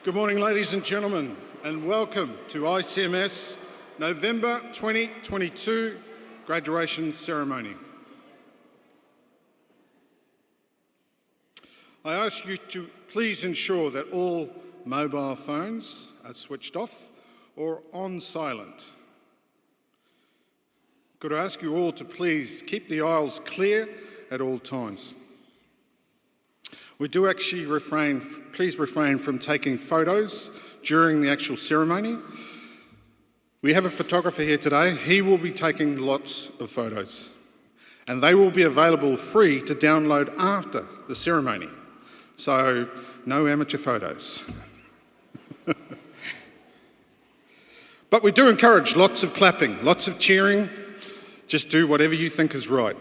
Good morning, ladies and gentlemen, and welcome to ICMS November 2022 graduation ceremony. I ask you to please ensure that all mobile phones are switched off or on silent. Could I ask you all to please keep the aisles clear at all times? We do actually please refrain from taking photos during the actual ceremony. We have a photographer here today. He will be taking lots of photos, and they will be available free to download after the ceremony. So, no amateur photos. But we do encourage lots of clapping, lots of cheering. Just do whatever you think is right.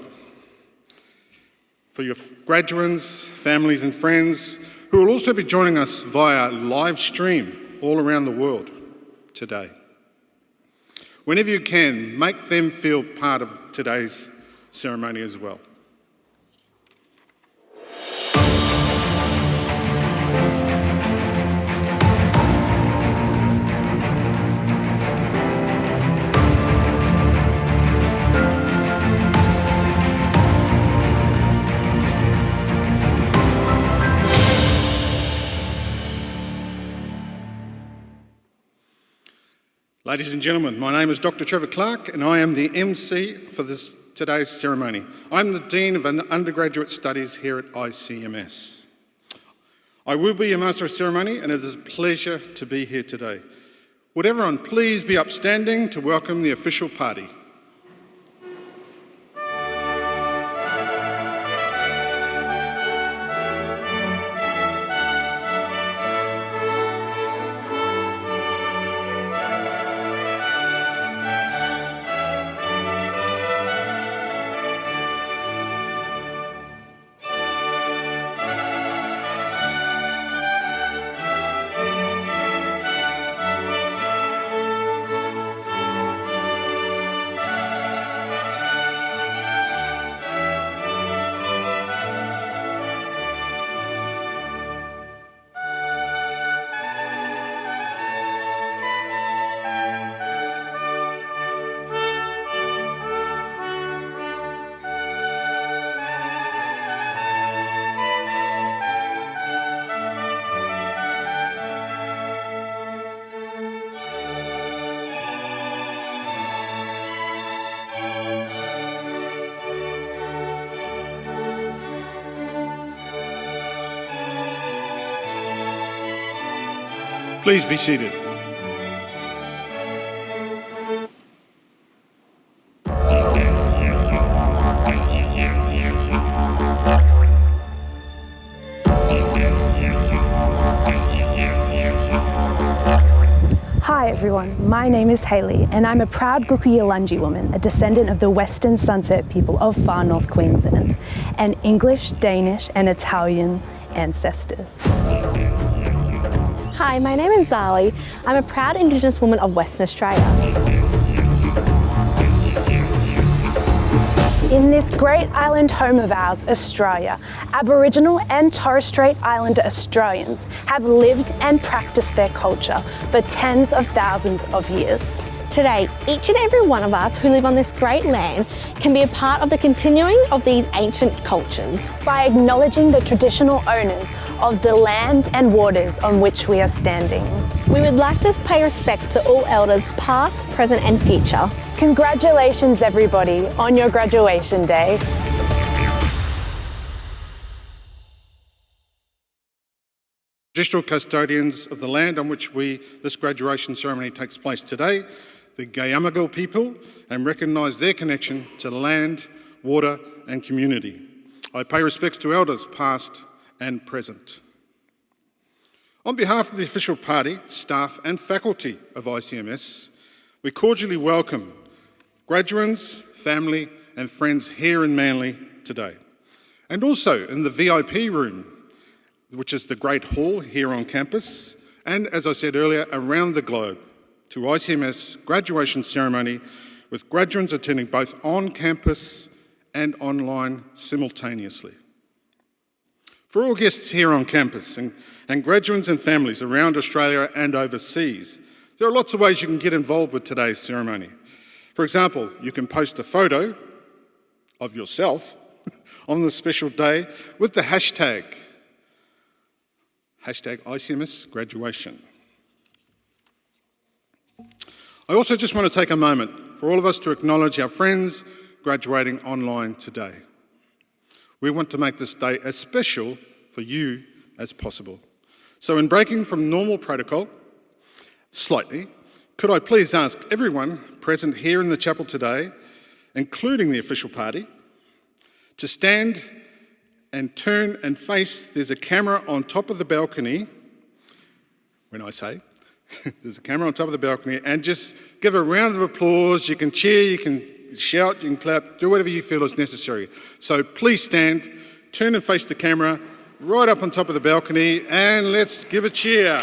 For your graduands, families and friends who will also be joining us via live stream all around the world today. Whenever you can, make them feel part of today's ceremony as well. Ladies and gentlemen, my name is Dr. Trevor Clark and I am the MC for today's ceremony. I'm the Dean of Undergraduate Studies here at ICMS. I will be your Master of Ceremony and it is a pleasure to be here today. Would everyone please be upstanding to welcome the official party. Please be seated. Hi everyone, my name is Hayley and I'm a proud Gukuyalanji woman, a descendant of the Western Sunset people of far north Queensland, and English, Danish and Italian ancestors. Hi, my name is Zali. I'm a proud Indigenous woman of Western Australia. In this great island home of ours, Australia, Aboriginal and Torres Strait Islander Australians have lived and practiced their culture for tens of thousands of years. Today, each and every one of us who live on this great land can be a part of the continuing of these ancient cultures. By acknowledging the traditional owners of the land and waters on which we are standing. We would like to pay respects to all elders past, present and future. Congratulations everybody on your graduation day. Traditional custodians of the land on which this graduation ceremony takes place today, the Gayamagal people, and recognise their connection to land, water and community. I pay respects to elders past and present. On behalf of the official party, staff and faculty of ICMS, we cordially welcome graduands, family and friends here in Manly today. And also in the VIP room, which is the Great Hall here on campus, and as I said earlier, around the globe to ICMS graduation ceremony with graduands attending both on campus and online simultaneously. For all guests here on campus and graduands and families around Australia and overseas, there are lots of ways you can get involved with today's ceremony. For example, you can post a photo of yourself on the special day with the hashtag ICMS graduation. I also just want to take a moment for all of us to acknowledge our friends graduating online today. We want to make this day as special for you as possible. So in breaking from normal protocol, slightly, could I please ask everyone present here in the chapel today, including the official party, to stand and turn and face, there's a camera on top of the balcony, when I say, there's a camera on top of the balcony, and just give a round of applause. You can cheer, you can shout, you can clap, do whatever you feel is necessary. So please stand, turn and face the camera, right up on top of the balcony, and let's give a cheer.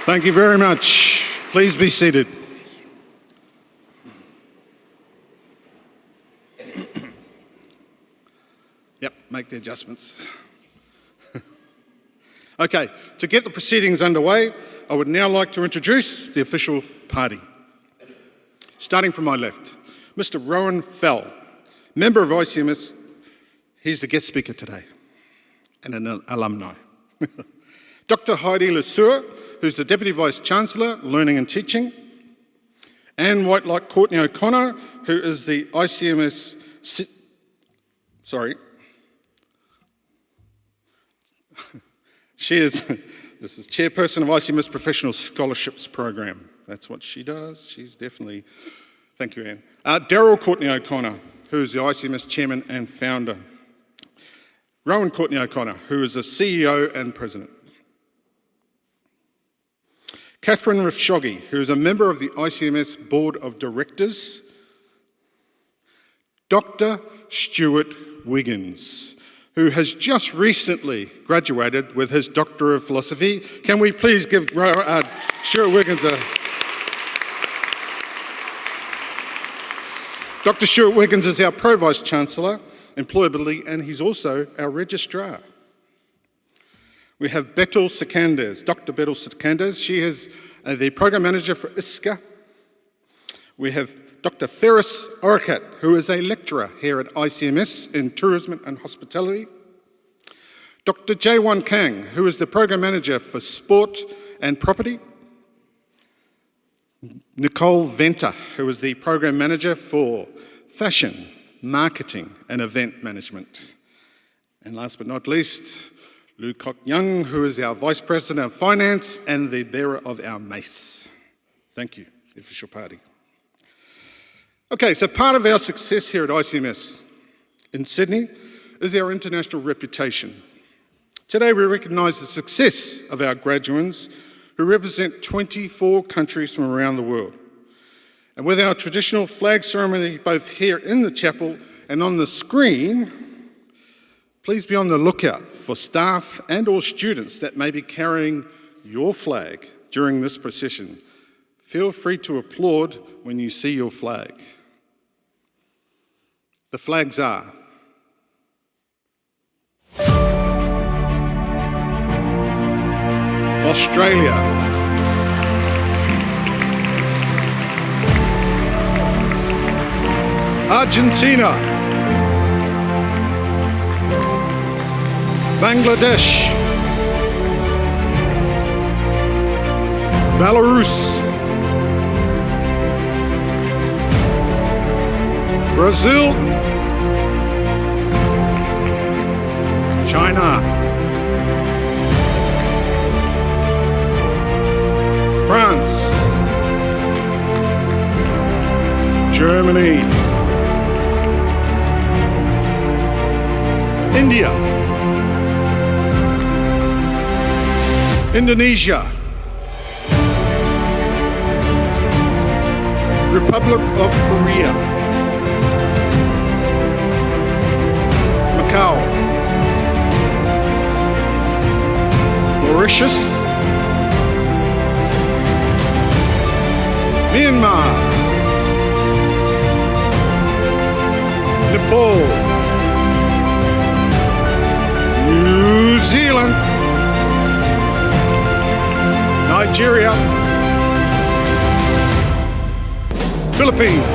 Thank you very much. Please be seated. Yep, make the adjustments. Okay, to get the proceedings underway, I would now like to introduce the official party. Starting from my left, Mr. Rowan Fell, member of ICMS. He's the guest speaker today and an alumni. Dr. Heidi Lesueur, who's the Deputy Vice-Chancellor, Learning and Teaching. Anne Whitlock Courtney O'Connor, who is the ICMS... This is chairperson of ICMS Professional Scholarships Program. That's what she does. She's definitely... Thank you, Anne. Daryl Courtney O'Connor, who is the ICMS chairman and founder. Rowan Courtney O'Connor, who is the CEO and president. Catherine Rifshoggi, who is a member of the ICMS Board of Directors. Dr. Stuart Wiggins, who has just recently graduated with his Doctor of Philosophy. Can we please give Stuart Wiggins a... Dr. Stuart Wiggins is our Pro Vice-Chancellor, Employability, and he's also our Registrar. We have Betul Sekandes, Dr. Betul Sekandes. She is the Program Manager for ISCA. We have Dr. Ferris Orakat, who is a lecturer here at ICMS in Tourism and Hospitality. Dr. Jaewon Kang, who is the Program Manager for Sport and Property. Nicole Venter, who is the Program Manager for Fashion, Marketing and Event Management. And last but not least, Lu Kok Young, who is our Vice President of Finance and the bearer of our mace. Thank you, the official party. Okay, so part of our success here at ICMS in Sydney is our international reputation. Today we recognise the success of our graduands who represent 24 countries from around the world. And with our traditional flag ceremony both here in the chapel and on the screen, please be on the lookout for staff and or students that may be carrying your flag during this procession. Feel free to applaud when you see your flag. The flags are Australia, Argentina, Bangladesh, Belarus, Brazil, China, France, Germany, India, Indonesia, Republic of Korea, Macau, Mauritius, Myanmar, Nepal, New Zealand, Nigeria, Philippines,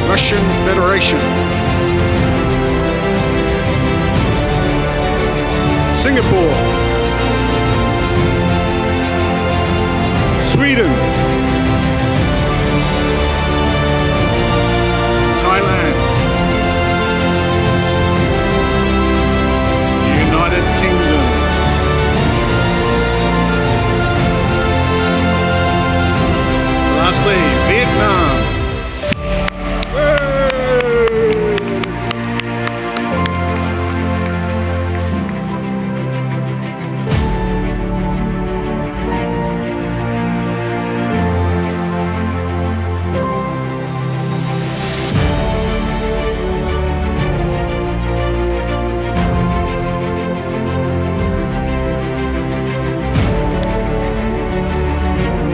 Russian Federation, Singapore, Sweden, Thailand, United Kingdom, lastly, Vietnam.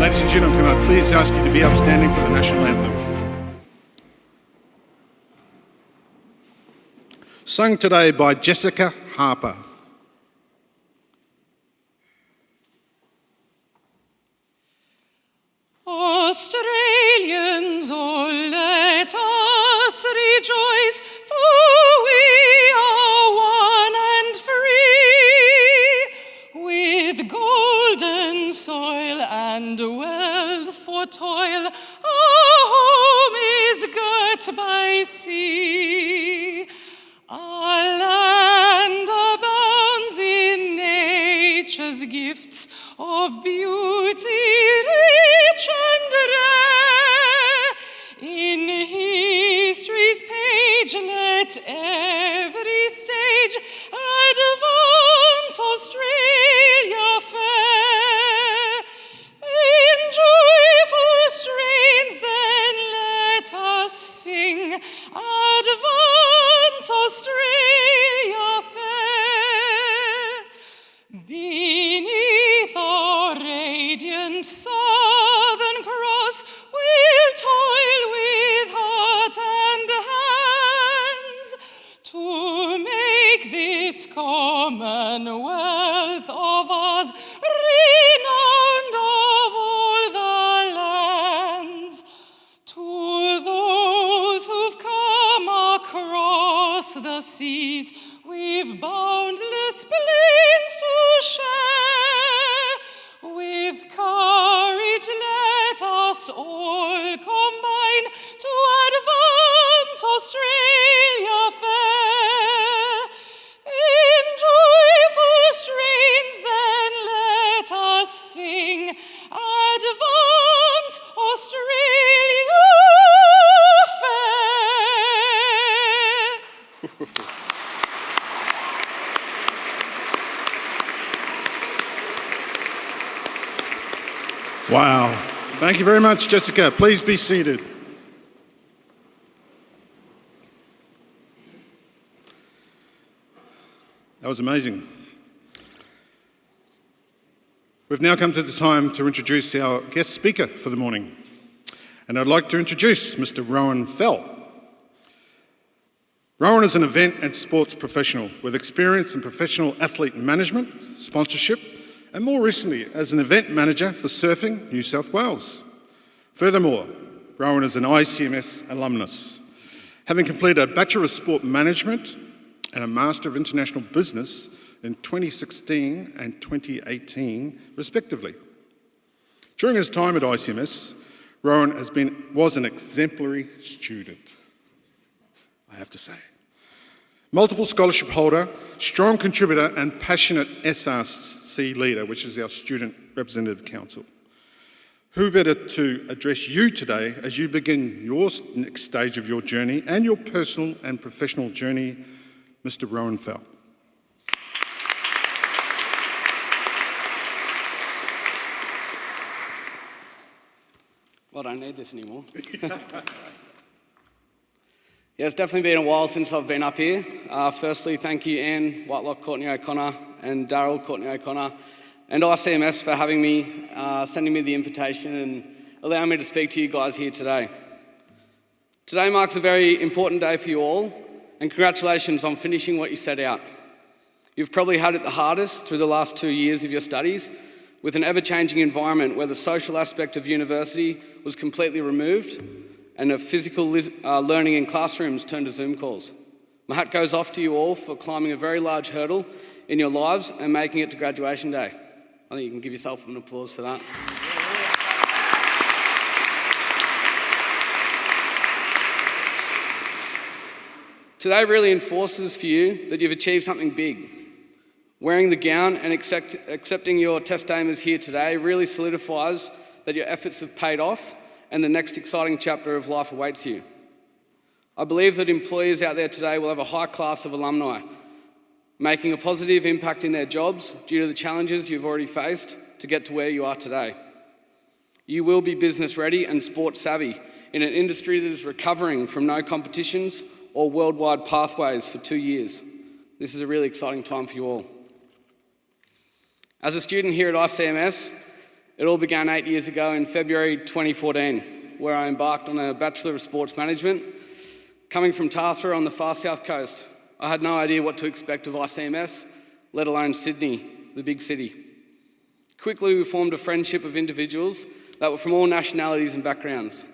Ladies and gentlemen, can I please ask you to be upstanding for the national anthem? Sung today by Jessica Harper. Australians, oh, let us rejoice, for we are one and free, with golden soil and wealth for toil. Our home is girt by sea. Our land abounds in nature's gifts of beauty, rich and rare. In history's page, let every stage advance Australia fair. In joyful strains, then let us sing, advance Australia fair. Beneath our radiant Southern Cross, we'll toil with heart and hands to make this commonwealth of ours renowned of all the lands. To those who've come across the seas, we've boundless plains to share. With courage let us all combine to advance Australia fair. In joyful strains then let us sing, advance Australia fair. Wow. Thank you very much, Jessica. Please be seated. That was amazing. We've now come to the time to introduce our guest speaker for the morning. And I'd like to introduce Mr. Rowan Fell. Rowan is an event and sports professional with experience in professional athlete management, sponsorship, and more recently as an event manager for Surfing New South Wales. Furthermore, Rowan is an ICMS alumnus, having completed a Bachelor of Sport Management and a Master of International Business in 2016 and 2018, respectively. During his time at ICMS, Rowan was an exemplary student, I have to say. Multiple scholarship holder, strong contributor, and passionate SRC leader, which is our Student Representative Council. Who better to address you today as you begin your next stage of your journey and your personal and professional journey, Mr. Rowan Fell. Well, I don't need this anymore. Yeah, it's definitely been a while since I've been up here. Firstly, thank you, Anne Whitelock, Courtney O'Connor, and Daryl, Courtney O'Connor, and ICMS for having me, sending me the invitation and allowing me to speak to you guys here today. Today marks a very important day for you all, and congratulations on finishing what you set out. You've probably had it the hardest through the last 2 years of your studies, with an ever-changing environment where the social aspect of university was completely removed and a physical learning in classrooms turned to Zoom calls. My hat goes off to you all for climbing a very large hurdle in your lives and making it to graduation day. I think you can give yourself an applause for that. Today really enforces for you that you've achieved something big. Wearing the gown and accepting your test aimers here today really solidifies that your efforts have paid off and the next exciting chapter of life awaits you. I believe that employers out there today will have a high class of alumni, making a positive impact in their jobs due to the challenges you've already faced to get to where you are today. You will be business ready and sports savvy in an industry that is recovering from no competitions or worldwide pathways for 2 years. This is a really exciting time for you all. As a student here at ICMS, it all began 8 years ago in February 2014, where I embarked on a Bachelor of Sports Management. Coming from Tathra on the far south coast, I had no idea what to expect of ICMS, let alone Sydney, the big city. Quickly, we formed a friendship of individuals that were from all nationalities and backgrounds.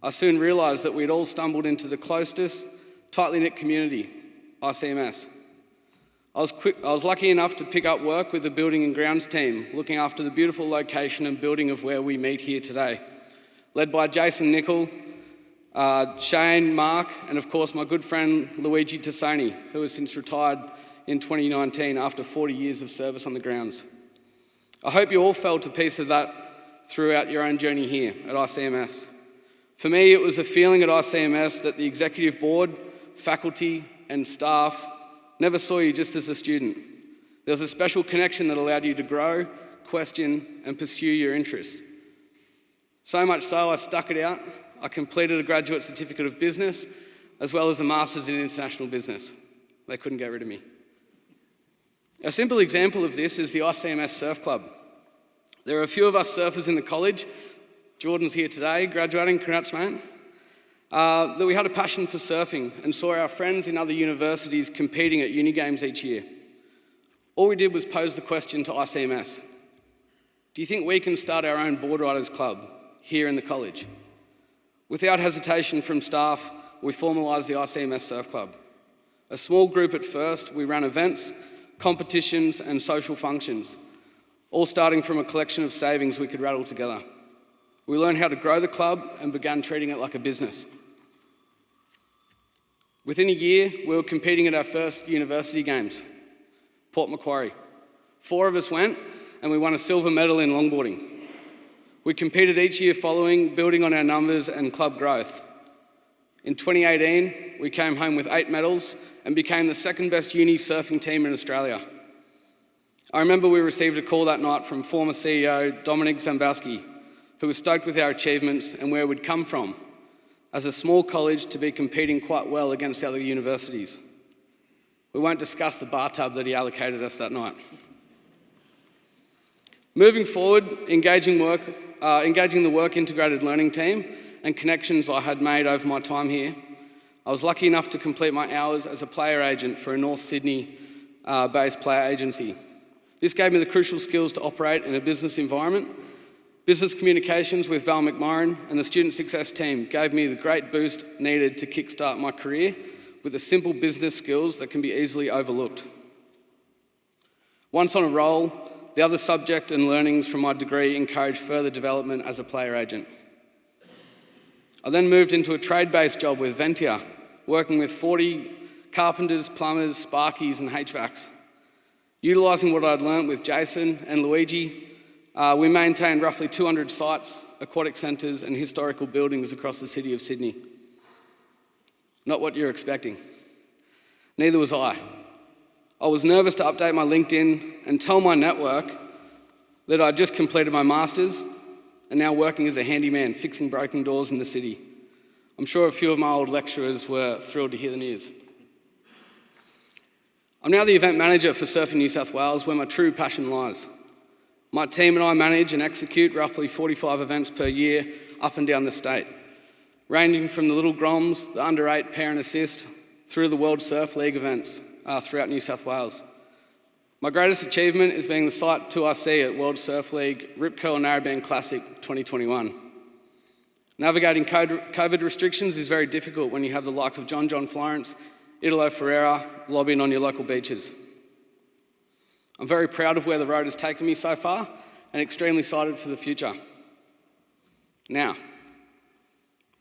I soon realised that we'd all stumbled into the closest, tightly knit community, ICMS. I was lucky enough to pick up work with the building and grounds team, looking after the beautiful location and building of where we meet here today, led by Jason Nicol, Shane, Mark, and of course my good friend Luigi Tassoni, who has since retired in 2019 after 40 years of service on the grounds. I hope you all felt a piece of that throughout your own journey here at ICMS. For me, it was a feeling at ICMS that the executive board, faculty, and staff never saw you just as a student. There was a special connection that allowed you to grow, question, and pursue your interests. So much so, I stuck it out. I completed a graduate certificate of business, as well as a master's in international business. They couldn't get rid of me. A simple example of this is the ICMS Surf Club. There are a few of us surfers in the college. Jordan's here today, graduating, congrats mate. That we had a passion for surfing and saw our friends in other universities competing at uni games each year. All we did was pose the question to ICMS. Do you think we can start our own board riders club here in the college? Without hesitation from staff, we formalised the ICMS Surf Club. A small group at first, we ran events, competitions and social functions, all starting from a collection of savings we could rattle together. We learned how to grow the club and began treating it like a business. Within a year, we were competing at our first university games, Port Macquarie. 4 of us went and we won a silver medal in longboarding. We competed each year following, building on our numbers and club growth. In 2018, we came home with 8 medals and became the second best uni surfing team in Australia. I remember we received a call that night from former CEO Dominic Zambowski, who was stoked with our achievements and where we'd come from as a small college to be competing quite well against other universities. We won't discuss the bar tub that he allocated us that night. Moving forward, engaging the work integrated learning team and connections I had made over my time here, I was lucky enough to complete my hours as a player agent for a North Sydney-based player agency. This gave me the crucial skills to operate in a business environment. Business communications with Val McMurrin and the student success team gave me the great boost needed to kickstart my career with the simple business skills that can be easily overlooked. Once on a roll, the other subject and learnings from my degree encouraged further development as a player agent. I then moved into a trade-based job with Ventia, working with 40 carpenters, plumbers, sparkies and HVACs. Utilising what I'd learnt with Jason and Luigi, we maintained roughly 200 sites, aquatic centres and historical buildings across the city of Sydney. Not what you're expecting. Neither was I. I was nervous to update my LinkedIn and tell my network that I'd just completed my master's and now working as a handyman fixing broken doors in the city. I'm sure a few of my old lecturers were thrilled to hear the news. I'm now the event manager for Surfing New South Wales, where my true passion lies. My team and I manage and execute roughly 45 events per year up and down the state, ranging from the Little Groms, the Under-8 Pair and Assist, through the World Surf League events throughout New South Wales. My greatest achievement is being the site 2RC at World Surf League Rip Curl Narrabeen Classic 2021. Navigating COVID restrictions is very difficult when you have the likes of John Florence, Italo Ferreira lobbying on your local beaches. I'm very proud of where the road has taken me so far and extremely excited for the future. Now,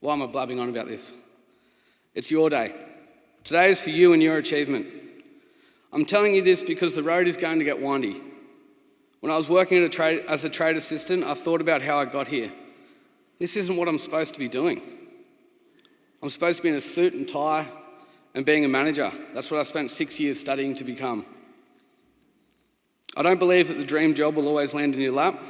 why am I blabbing on about this? It's your day. Today is for you and your achievement. I'm telling you this because the road is going to get windy. When I was working as a trade assistant, I thought about how I got here. This isn't what I'm supposed to be doing. I'm supposed to be in a suit and tie and being a manager. That's what I spent 6 years studying to become. I don't believe that the dream job will always land in your lap.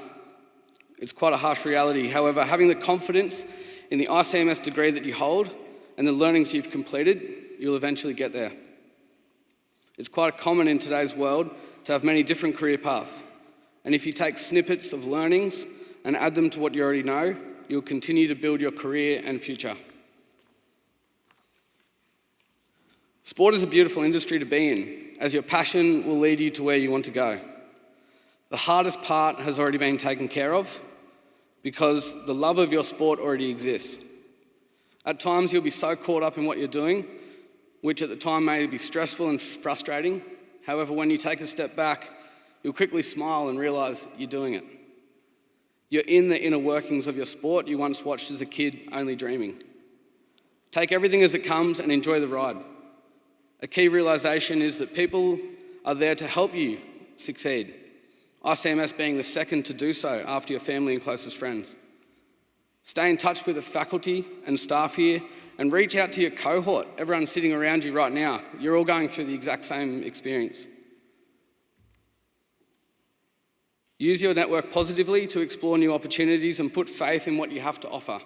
It's quite a harsh reality. However, having the confidence in the ICMS degree that you hold and the learnings you've completed, you'll eventually get there. It's quite common in today's world to have many different career paths. And if you take snippets of learnings and add them to what you already know, you'll continue to build your career and future. Sport is a beautiful industry to be in, as your passion will lead you to where you want to go. The hardest part has already been taken care of because the love of your sport already exists. At times you'll be so caught up in what you're doing, which at the time may be stressful and frustrating. However, when you take a step back, you'll quickly smile and realise you're doing it. You're in the inner workings of your sport you once watched as a kid, only dreaming. Take everything as it comes and enjoy the ride. A key realisation is that people are there to help you succeed, ICMS being the second to do so after your family and closest friends. Stay in touch with the faculty and staff here and reach out to your cohort, everyone sitting around you right now. You're all going through the exact same experience. Use your network positively to explore new opportunities and put faith in what you have to offer.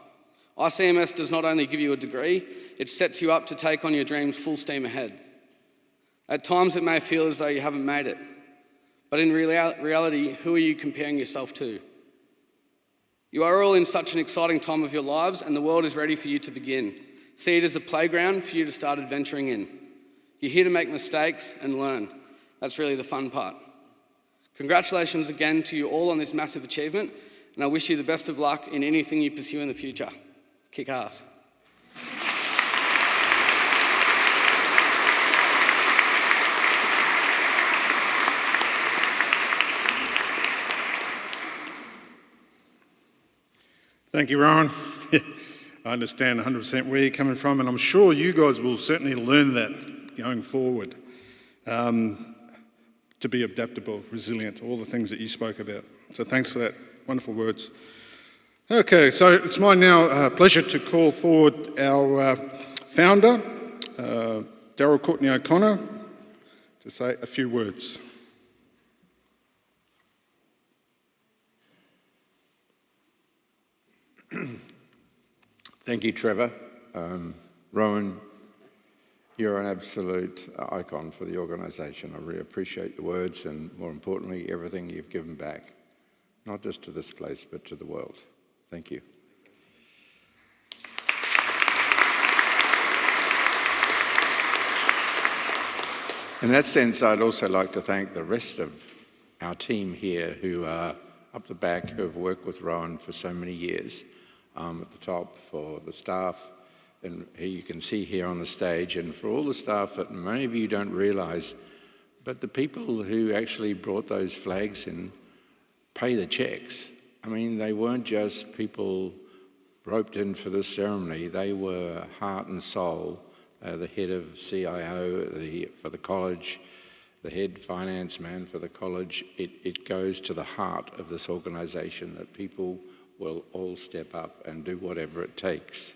ICMS does not only give you a degree, it sets you up to take on your dreams full steam ahead. At times it may feel as though you haven't made it, but in reality, who are you comparing yourself to? You are all in such an exciting time of your lives and the world is ready for you to begin. See it as a playground for you to start adventuring in. You're here to make mistakes and learn. That's really the fun part. Congratulations again to you all on this massive achievement, and I wish you the best of luck in anything you pursue in the future. Kick ass. Thank you, Rowan. I understand 100% where you're coming from, and I'm sure you guys will certainly learn that going forward. To be adaptable, resilient, all the things that you spoke about. So thanks for that wonderful words. Okay, so it's my now pleasure to call forward our founder, Daryl Courtney O'Connor, to say a few words. Thank you, Trevor. Rowan, you're an absolute icon for the organisation. I really appreciate the words and, more importantly, everything you've given back, not just to this place, but to the world. Thank you. In that sense, I'd also like to thank the rest of our team here who are up the back, who have worked with Rowan for so many years. At the top for the staff, and here you can see here on the stage, and for all the staff that many of you don't realise, but the people who actually brought those flags and pay the checks. I mean, they weren't just people roped in for this ceremony, they were heart and soul. The head of CIO for the college, the head finance man for the college. It goes to the heart of this organisation that people will all step up and do whatever it takes.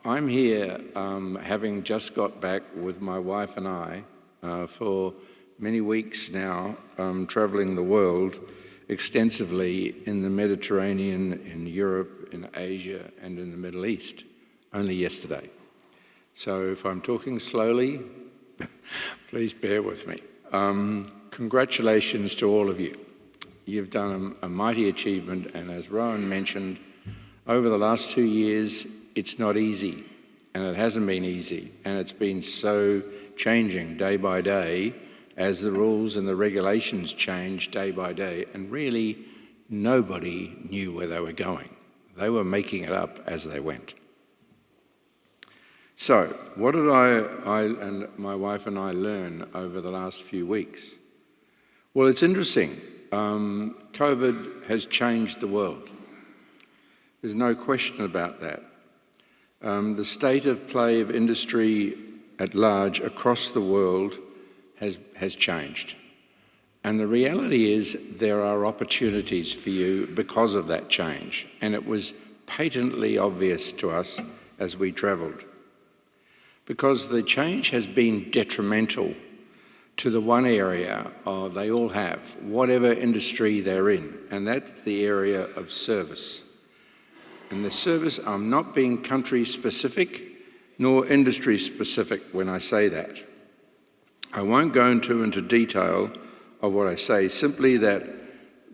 I'm here having just got back with my wife and I for many weeks now, travelling the world extensively in the Mediterranean, in Europe, in Asia and in the Middle East. only yesterday. So if I'm talking slowly, please bear with me. Congratulations to all of you. You've done a mighty achievement, and as Rowan mentioned, over the last 2 years, it's not easy, and it hasn't been easy, and it's been so changing day by day as the rules and the regulations change day by day, and really nobody knew where they were going. They were making it up as they went. So, what did I and my wife and I learn over the last few weeks? Well, it's interesting. COVID has changed the world. There's no question about that. The state of play of industry at large across the world has changed. And the reality is there are opportunities for you because of that change. And it was patently obvious to us as we travelled. Because the change has been detrimental to the one area they all have, whatever industry they're in, and that's the area of service. And the service, I'm not being country specific nor industry specific when I say that. I won't go into detail of what I say, simply that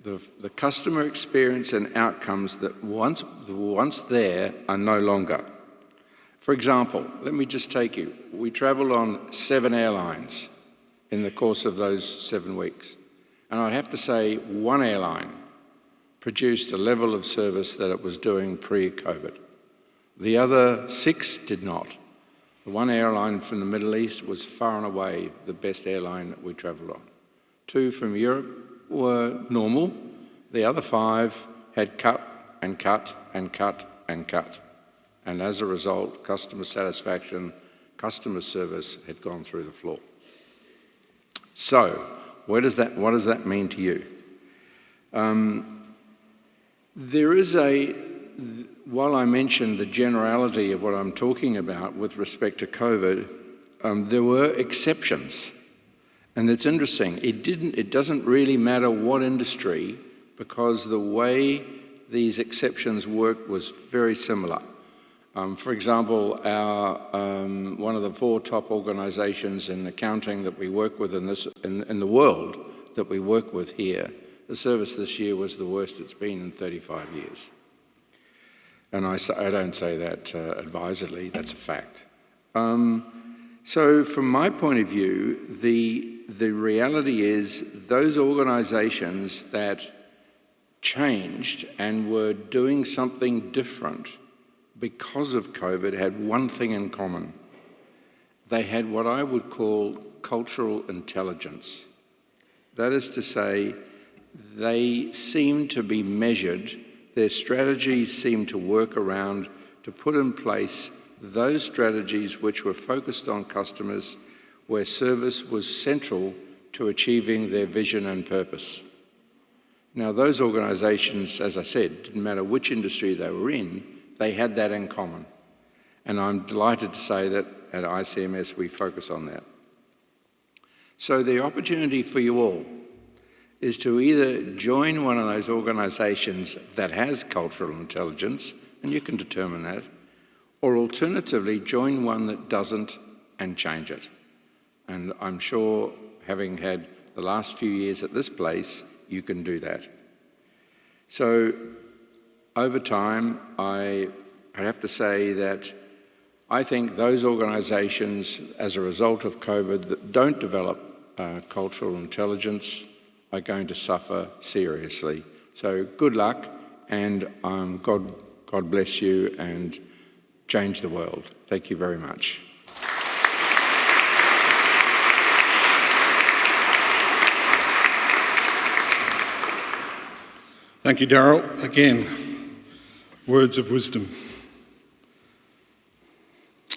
the customer experience and outcomes that once there are no longer. For example, let me just take you. We travelled on 7 airlines in the course of those 7 weeks. And I'd have to say one airline produced a level of service that it was doing pre-COVID. The other 6 did not. The one airline from the Middle East was far and away the best airline that we travelled on. 2 from Europe were normal. The other 5 had cut and cut and cut and cut. And as a result, customer satisfaction, customer service had gone through the floor. So, what does that mean to you? There is while I mentioned the generality of what I'm talking about with respect to COVID, there were exceptions. And it's interesting, it doesn't really matter what industry, because the way these exceptions worked was very similar. For example, one of the 4 top organisations in accounting that we work with in the world that we work with here, the service this year was the worst it's been in 35 years. And I don't say that advisedly, that's a fact. So from my point of view, the reality is those organisations that changed and were doing something different because of COVID had one thing in common. They had what I would call cultural intelligence. That is to say, they seemed to be measured, their strategies seemed to work around to put in place those strategies which were focused on customers, where service was central to achieving their vision and purpose. Now, those organisations, as I said, didn't matter which industry they were in, they had that in common. And I'm delighted to say that at ICMS we focus on that. So the opportunity for you all is to either join one of those organisations that has cultural intelligence, and you can determine that, or alternatively join one that doesn't and change it. And I'm sure, having had the last few years at this place, you can do that. So over time, I have to say that I think those organisations, as a result of COVID, that don't develop cultural intelligence are going to suffer seriously. So good luck, and God bless you, and change the world. Thank you very much. Thank you, Darryl. Again, words of wisdom.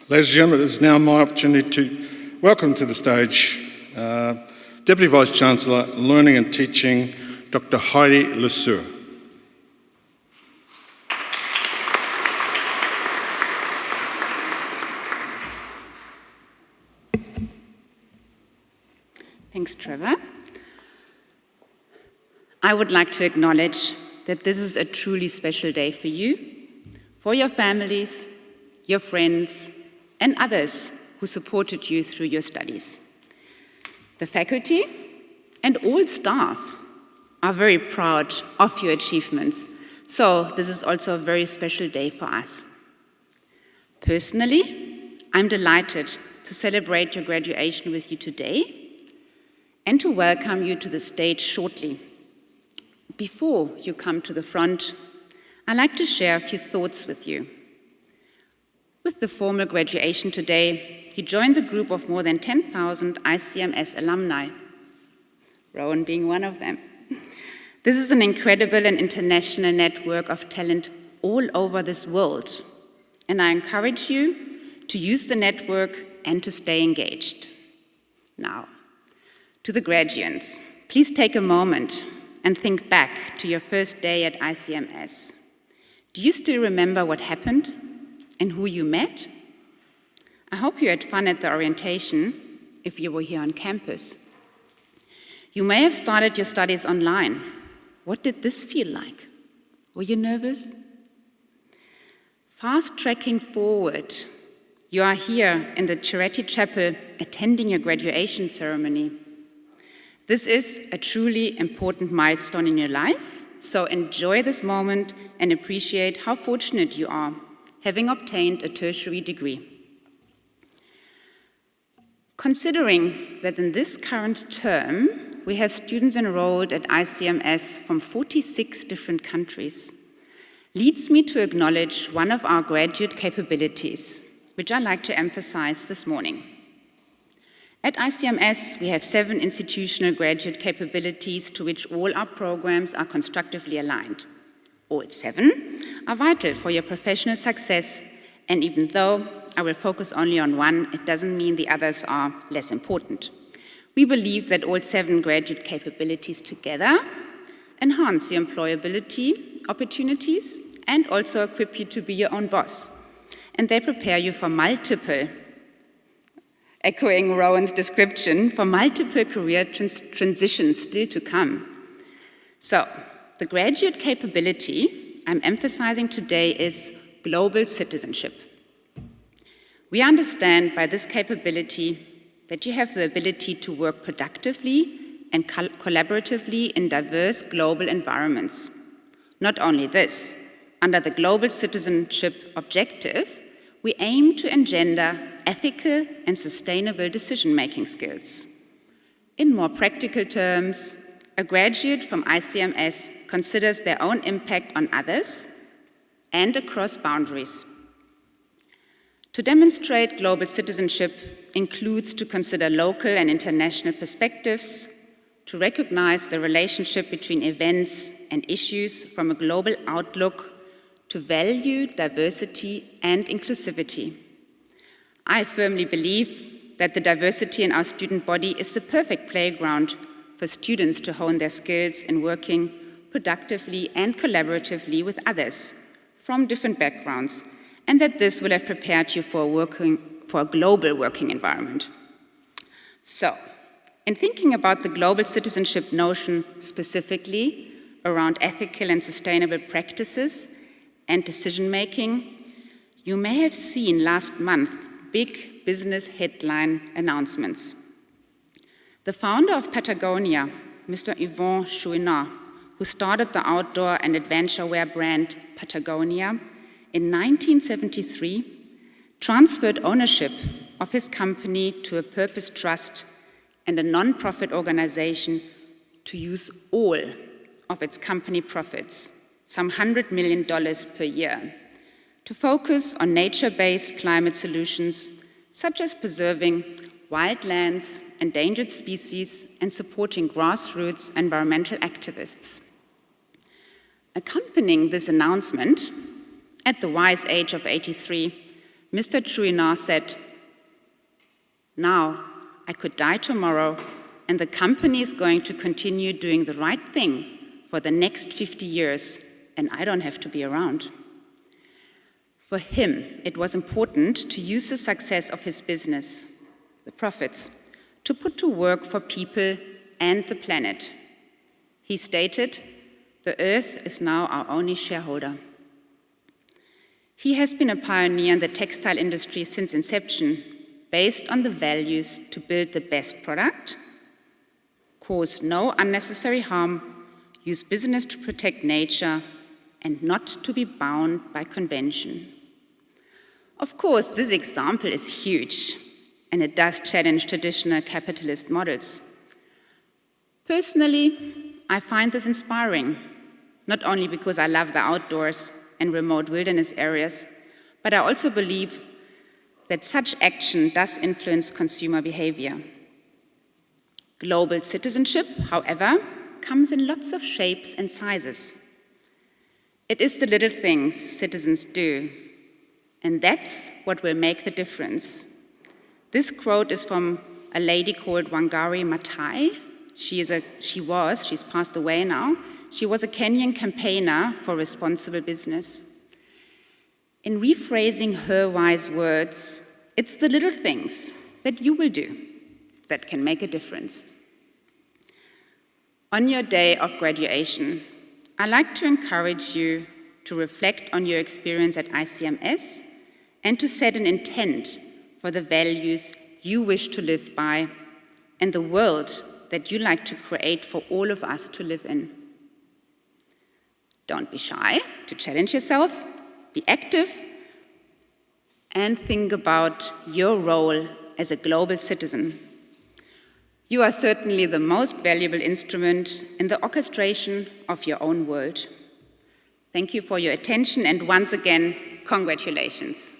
Ladies and gentlemen, it is now my opportunity to welcome to the stage Deputy Vice-Chancellor, Learning and Teaching, Dr. Heidi Lesueur. Thanks, Trevor. I would like to acknowledge that this is a truly special day for you, for your families, your friends, and others who supported you through your studies. The faculty and all staff are very proud of your achievements, so this is also a very special day for us. Personally, I'm delighted to celebrate your graduation with you today and to welcome you to the stage shortly. Before you come to the front, I'd like to share a few thoughts with you. With the formal graduation today, you joined the group of more than 10,000 ICMS alumni, Rowan being one of them. This is an incredible and international network of talent all over this world, and I encourage you to use the network and to stay engaged. Now, to the graduands, please take a moment and think back to your first day at ICMS. Do you still remember what happened and who you met? I hope you had fun at the orientation if you were here on campus. You may have started your studies online. What did this feel like? Were you nervous? Fast-tracking forward, you are here in the Charity Chapel attending your graduation ceremony. This is a truly important milestone in your life, so enjoy this moment and appreciate how fortunate you are, having obtained a tertiary degree. Considering that in this current term, we have students enrolled at ICMS from 46 different countries, leads me to acknowledge one of our graduate capabilities, which I'd like to emphasize this morning. At ICMS, we have 7 institutional graduate capabilities to which all our programs are constructively aligned. All 7 are vital for your professional success, and even though I will focus only on one, it doesn't mean the others are less important. We believe that all 7 graduate capabilities together enhance your employability opportunities and also equip you to be your own boss. And they prepare you for multiple, echoing Rowan's description, for multiple career transitions still to come. So, the graduate capability I'm emphasizing today is global citizenship. We understand by this capability that you have the ability to work productively and collaboratively in diverse global environments. Not only this, under the global citizenship objective, we aim to engender ethical and sustainable decision-making skills. In more practical terms, a graduate from ICMS considers their own impact on others and across boundaries. To demonstrate global citizenship includes to consider local and international perspectives, to recognize the relationship between events and issues from a global outlook, to value diversity and inclusivity. I firmly believe that the diversity in our student body is the perfect playground for students to hone their skills in working productively and collaboratively with others from different backgrounds, and that this will have prepared you for a global working environment. So, in thinking about the global citizenship notion specifically around ethical and sustainable practices and decision-making, you may have seen last month big business headline announcements. The founder of Patagonia, Mr. Yvon Chouinard, who started the outdoor and adventure wear brand Patagonia in 1973, transferred ownership of his company to a purpose trust and a non-profit organization to use all of its company profits, some $100 million per year, to focus on nature-based climate solutions, such as preserving wildlands, endangered species, and supporting grassroots environmental activists. Accompanying this announcement, at the wise age of 83, Mr. Chouinard said, "Now, I could die tomorrow, and the company is going to continue doing the right thing for the next 50 years, and I don't have to be around." For him, it was important to use the success of his business, the profits, to put to work for people and the planet. He stated, "The Earth is now our only shareholder." He has been a pioneer in the textile industry since inception, based on the values to build the best product, cause no unnecessary harm, use business to protect nature, and not to be bound by convention. Of course, this example is huge, and it does challenge traditional capitalist models. Personally, I find this inspiring, not only because I love the outdoors and remote wilderness areas, but I also believe that such action does influence consumer behavior. Global citizenship, however, comes in lots of shapes and sizes. It is the little things citizens do, and that's what will make the difference. This quote is from a lady called Wangari Maathai. She's passed away now. She was a Kenyan campaigner for responsible business. In rephrasing her wise words, it's the little things that you will do that can make a difference. On your day of graduation, I'd like to encourage you to reflect on your experience at ICMS and to set an intent for the values you wish to live by and the world that you like to create for all of us to live in. Don't be shy to challenge yourself, be active, and think about your role as a global citizen. You are certainly the most valuable instrument in the orchestration of your own world. Thank you for your attention, and once again, congratulations.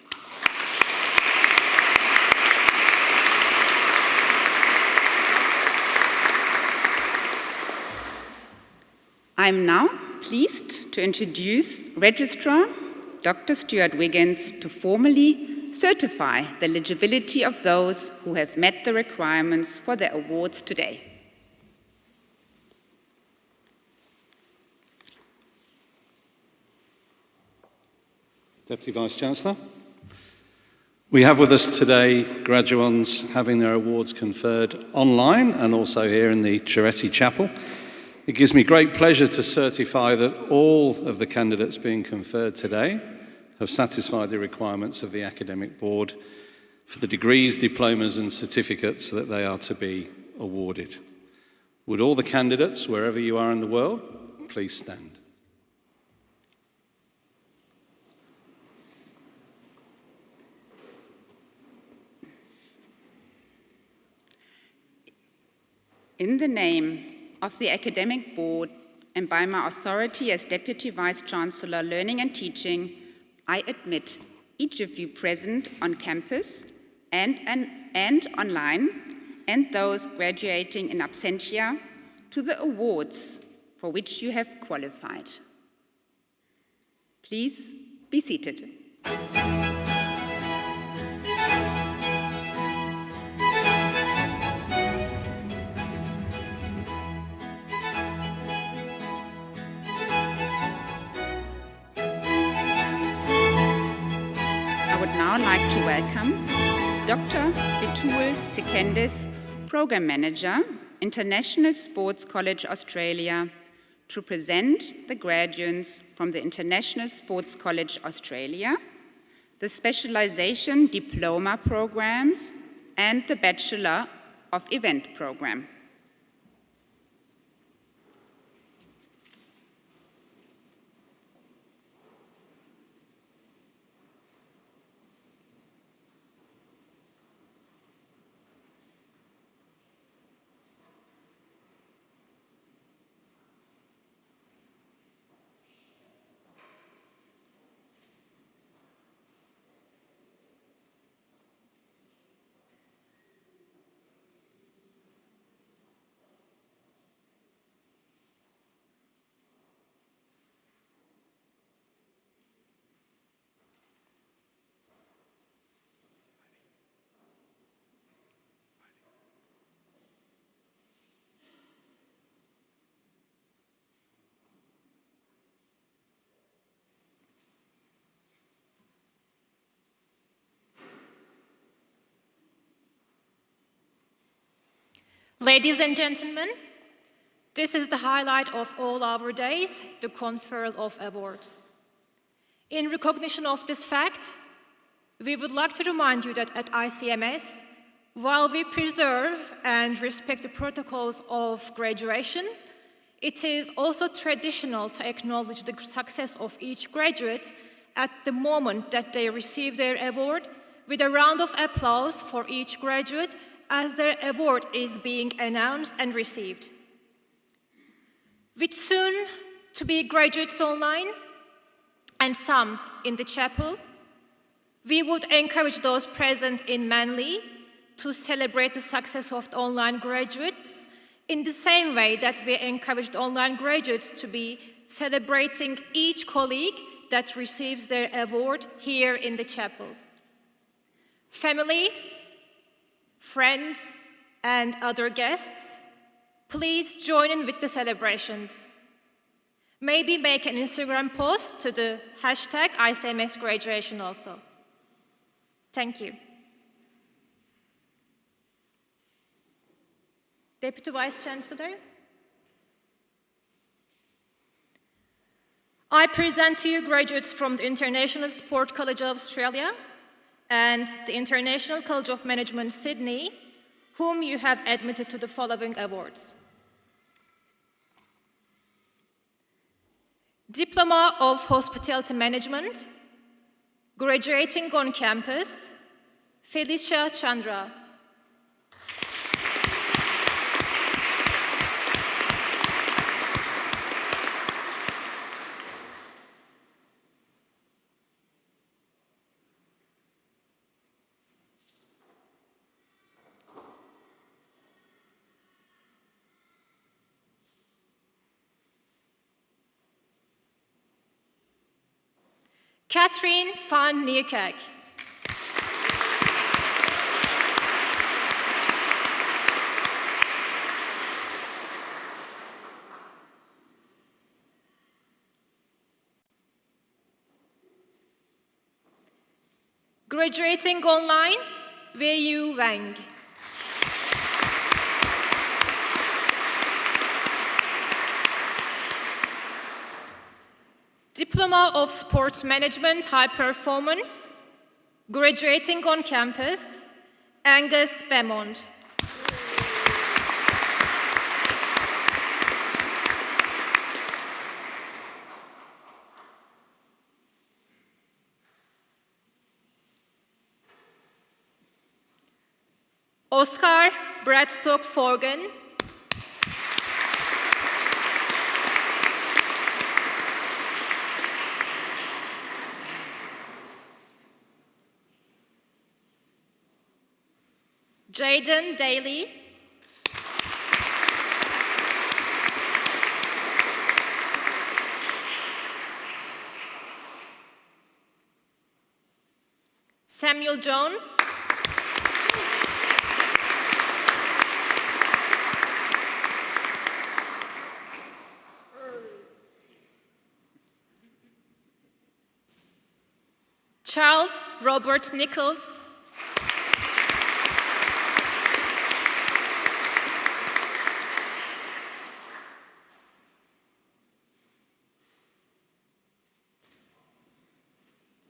I'm now pleased to introduce Registrar Dr. Stuart Wiggins to formally certify the eligibility of those who have met the requirements for their awards today. Deputy Vice-Chancellor. We have with us today graduands having their awards conferred online and also here in the Chiretti Chapel. It gives me great pleasure to certify that all of the candidates being conferred today have satisfied the requirements of the Academic Board for the degrees, diplomas and certificates that they are to be awarded. Would all the candidates, wherever you are in the world, please stand. In the name of the Academic Board and by my authority as Deputy Vice-Chancellor Learning and Teaching, I admit each of you present on campus and online, and those graduating in absentia, to the awards for which you have qualified. Please be seated. I'd like to welcome Dr. Betul Sekendis, Program Manager, International Sports College Australia, to present the graduates from the International Sports College Australia, the Specialization Diploma programs, and the Bachelor of Event program. Ladies and gentlemen, this is the highlight of all our days, the conferral of awards. In recognition of this fact, we would like to remind you that at ICMS, while we preserve and respect the protocols of graduation, it is also traditional to acknowledge the success of each graduate at the moment that they receive their award, with a round of applause for each graduate as their award is being announced and received. With soon to be graduates online and some in the chapel, we would encourage those present in Manly to celebrate the success of the online graduates in the same way that we encouraged online graduates to be celebrating each colleague that receives their award here in the chapel. Family, friends, and other guests, please join in with the celebrations. Maybe make an Instagram post to the hashtag ICMS graduation also. Thank you. Deputy Vice Chancellor, I present to you graduates from the International Sport College of Australia and the International College of Management Sydney, whom you have admitted to the following awards. Diploma of Hospitality Management, graduating on campus, Felicia Chandra. Catherine van Nieuwkerk. Graduating online, Wei Yu Wang. Diploma of Sports Management High Performance, graduating on campus, Angus Beaumont. Oscar Bradstock Forgan. Jaden Daly. Samuel Jones. Charles Robert Nichols.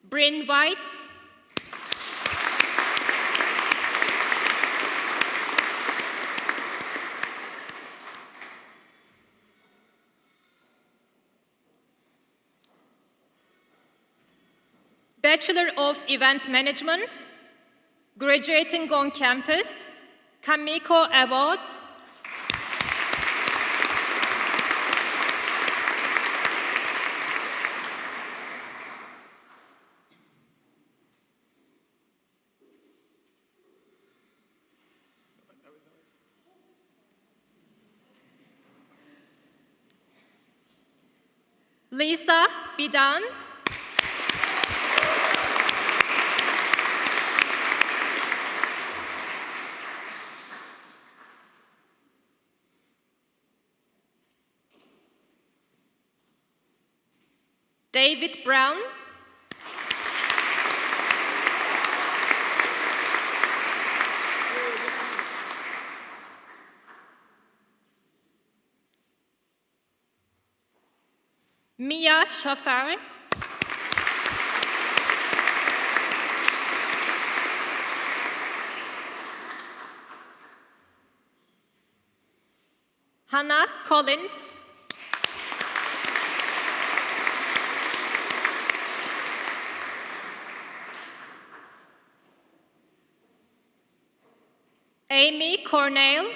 Bryn White. Bachelor of Event Management, graduating on campus, Kamiko Award. Lisa Bidan. David Brown. Mia Shafar. Hannah Collins, Amy Cornell,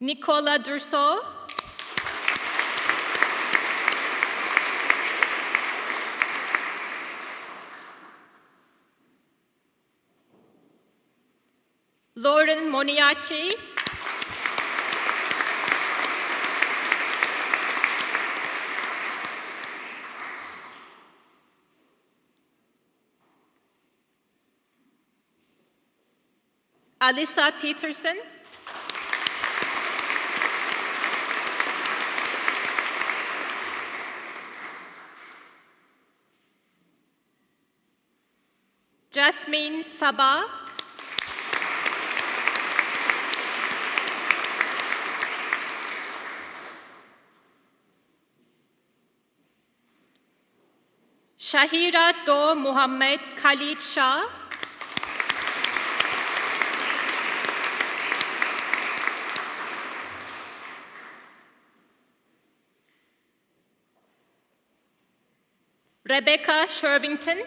Nicola Durso, Lauren Moniachi, Alyssa Peterson, Jasmine Sabah, Shahira Do Muhammad Khalid Shah, Rebecca Shervington,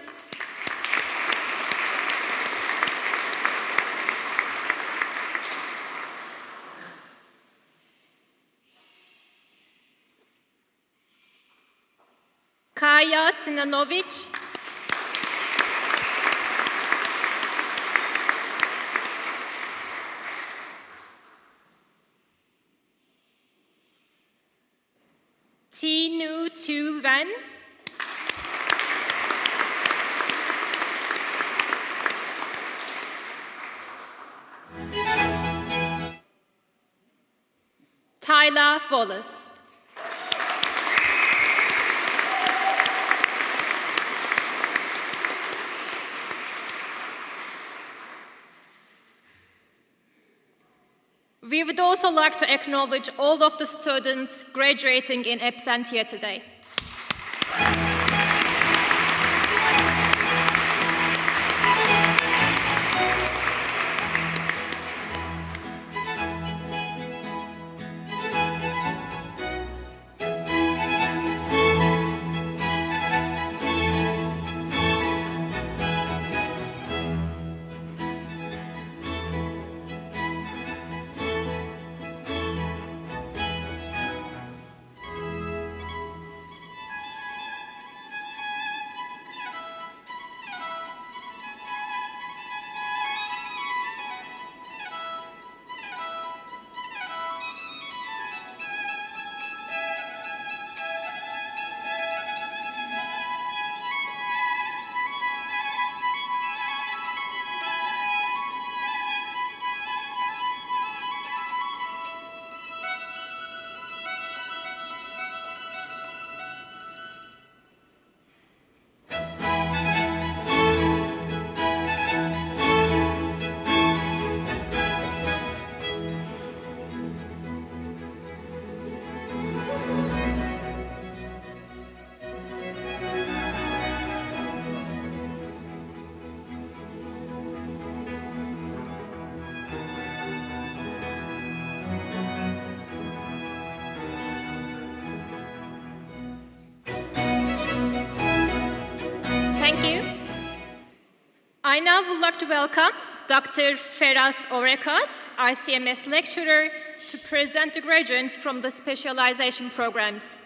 Kaya Sinanovic, Tinu Tu Van, Tyler Wallace. We would also like to acknowledge all of the students graduating in absentia today. Thank you. I now would like to welcome Dr. Feras Orekat, ICMS lecturer, to present the graduates from the specialization programs.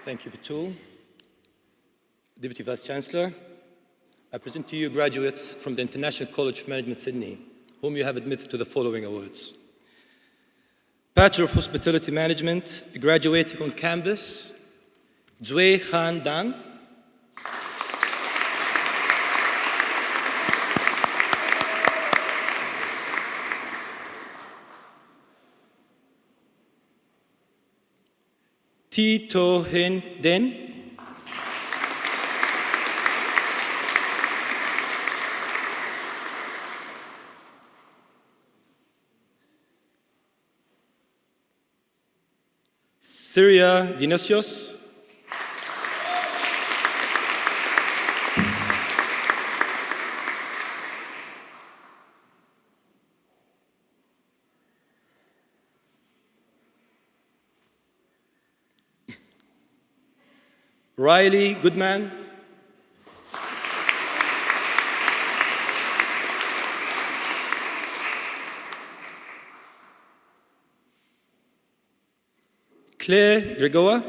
Thank you, Betul. Deputy Vice-Chancellor, I present to you graduates from the International College of Management, Sydney, whom you have admitted to the following awards. Bachelor of Hospitality Management, graduating on campus, Zui Khan Dan. Thi To Hin Den. Syria Dionysios, Riley Goodman, Claire Gregoire,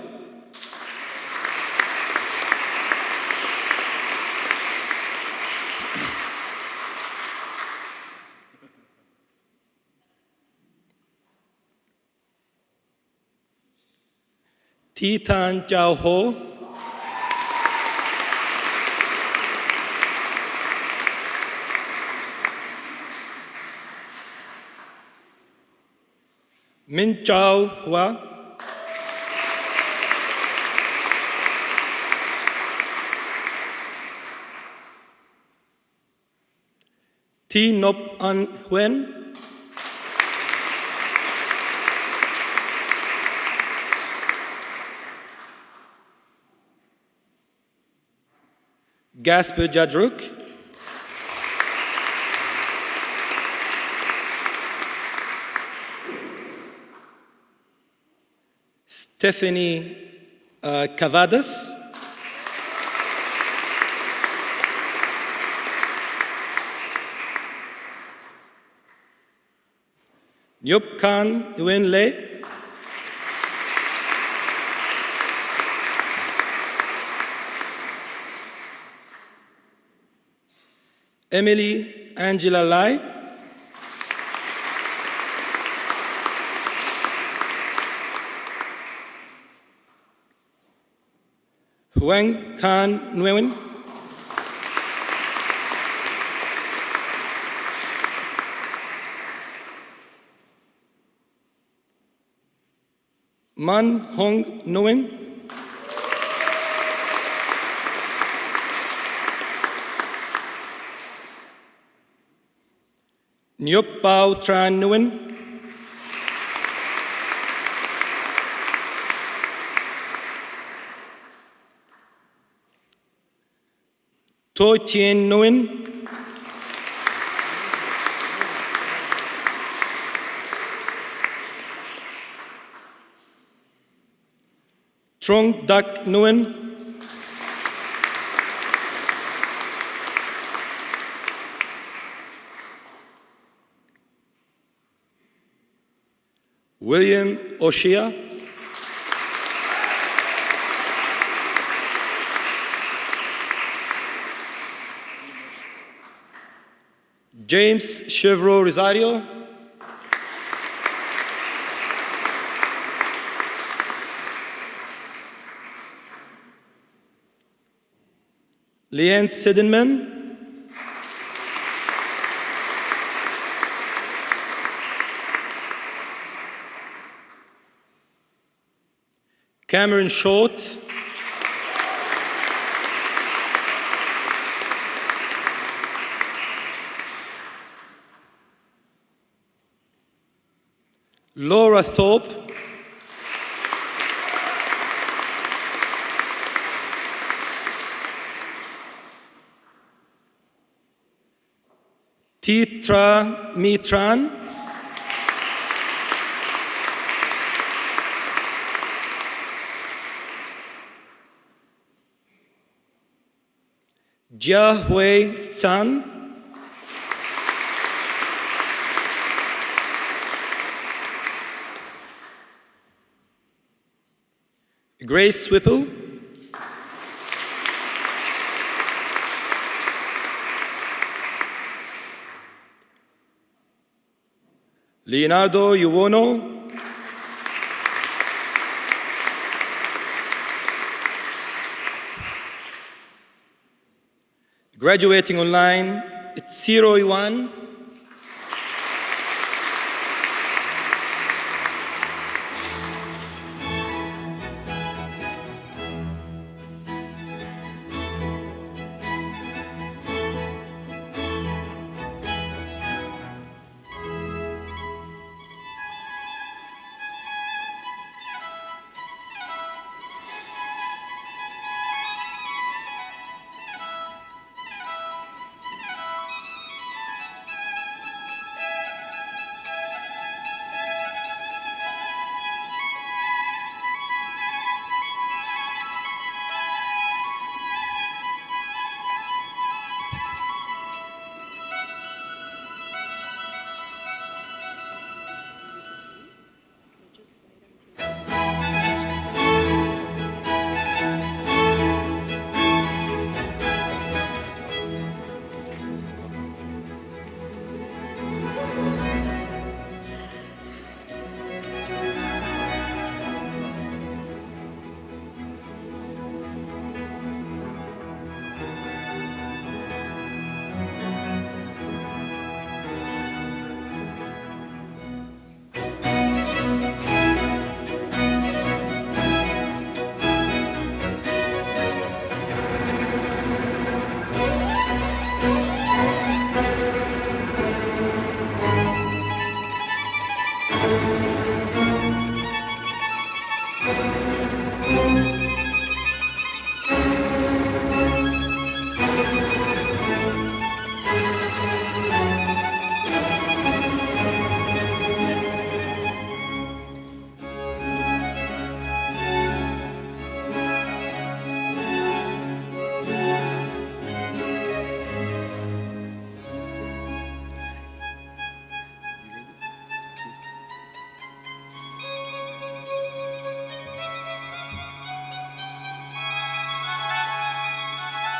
Thi Tan Chao Ho, Min Chao Hua, Thi Nop An Huen, Gasper Jadruk, Stephanie Cavadas, Nyup Khan Nguyen Le, Emily Angela Lai, Huang Khan Nguyen, Man Hong Nguyen, Nyup Pao Tran Nguyen, To Tien Nguyen, Trong Dak Nguyen, William Oshia, James Chevreau Rosario, Leanne Sidenman, Cameron Short, Laura Thorpe, Titra Mitran, Jia Hui Tan, Grace Whipple, Leonardo Uwono, graduating online, it's 01,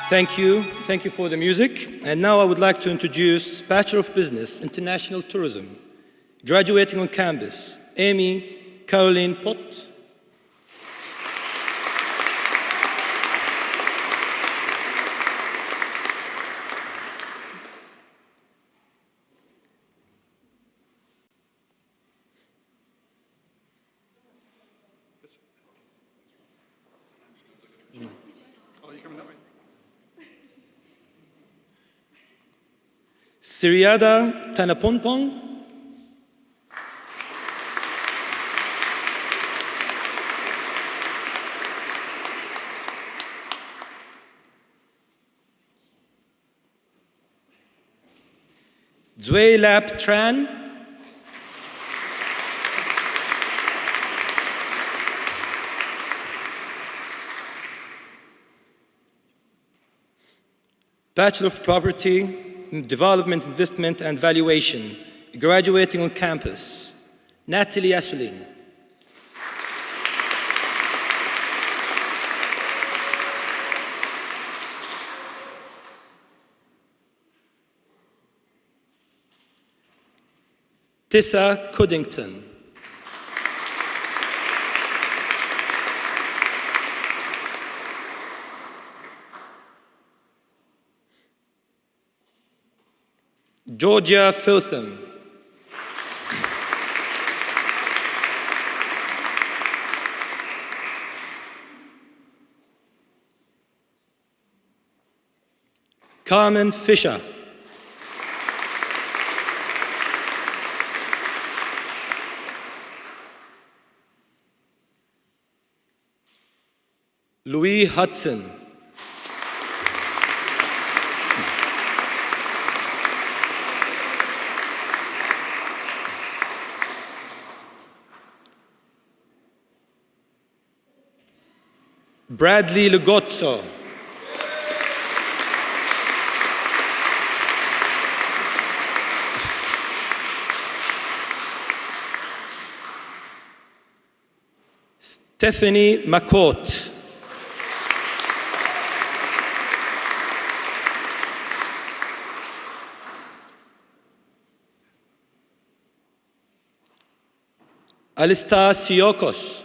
Thank you for the music. And now I would like to introduce Bachelor of Business, International Tourism, graduating on campus, Amy Caroline Pott. Siriada Tanapontong. Zui Lap Tran. Bachelor of Property, Development, Investment and Valuation, graduating on campus, Natalie Asselin. Tessa Coddington. Georgia Filtham. Carmen Fisher. Louis Hudson. Bradley Lugozzo. Stephanie McCourt. Alistair Siokos.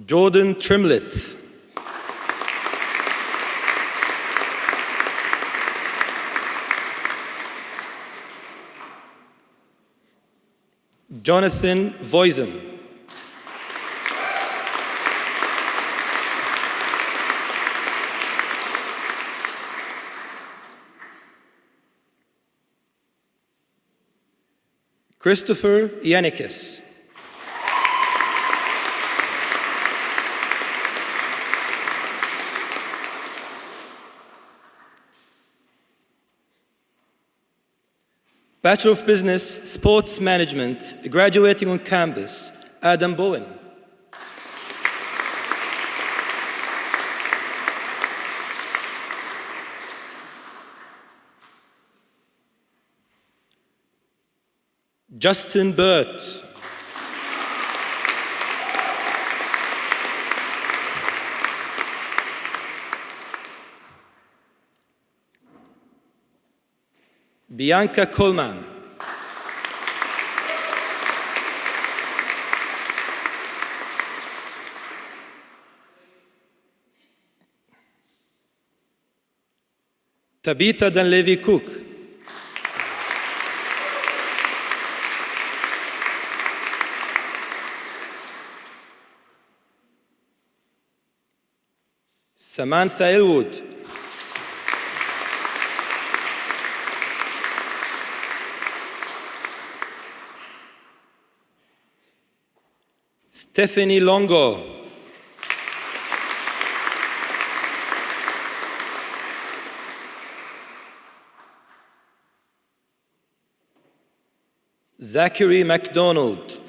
Jordan Trimlett. Jonathan Voisin. Christopher Yannikis. Bachelor of Business, Sports Management, graduating on campus, Adam Bowen. Justin Burt. Bianca Coleman. Tabitha Dunleavy Cook. Samantha Elwood. Stephanie Longo. Zachary MacDonald.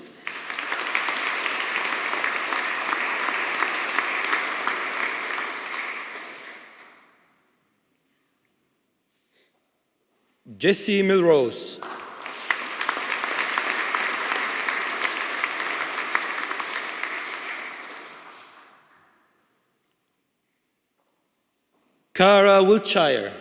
Jesse Milrose. Cara Wiltshire.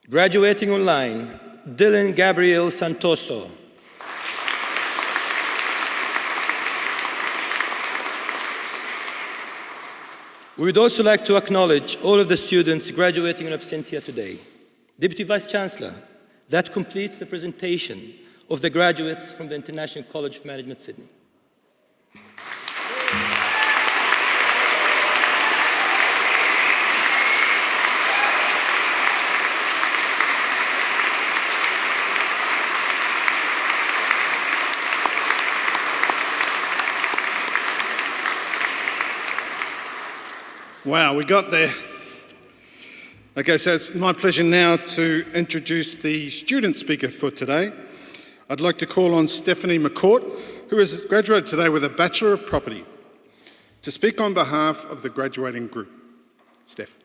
Graduating online, Dylan Gabriel Santoso. We would also like to acknowledge all of the students graduating in absentia today. Deputy Vice-Chancellor, that completes the presentation of the graduates from the International College of Management, Sydney. Wow, we got there. Okay, so it's my pleasure now to introduce the student speaker for today. I'd like to call on Stephanie McCourt, who has graduated today with a Bachelor of Property, to speak on behalf of the graduating group. Steph.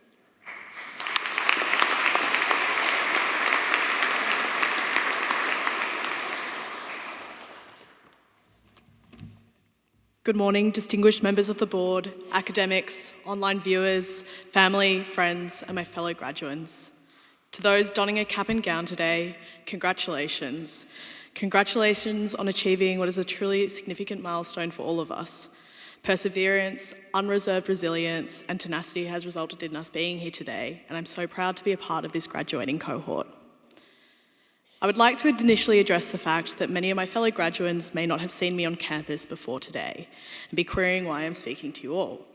Good morning, distinguished members of the board, academics, online viewers, family, friends, and my fellow graduands. To those donning a cap and gown today, congratulations. Congratulations on achieving what is a truly significant milestone for all of us. Perseverance, unreserved resilience, and tenacity has resulted in us being here today, and I'm so proud to be a part of this graduating cohort. I would like to initially address the fact that many of my fellow graduands may not have seen me on campus before today and be querying why I'm speaking to you all.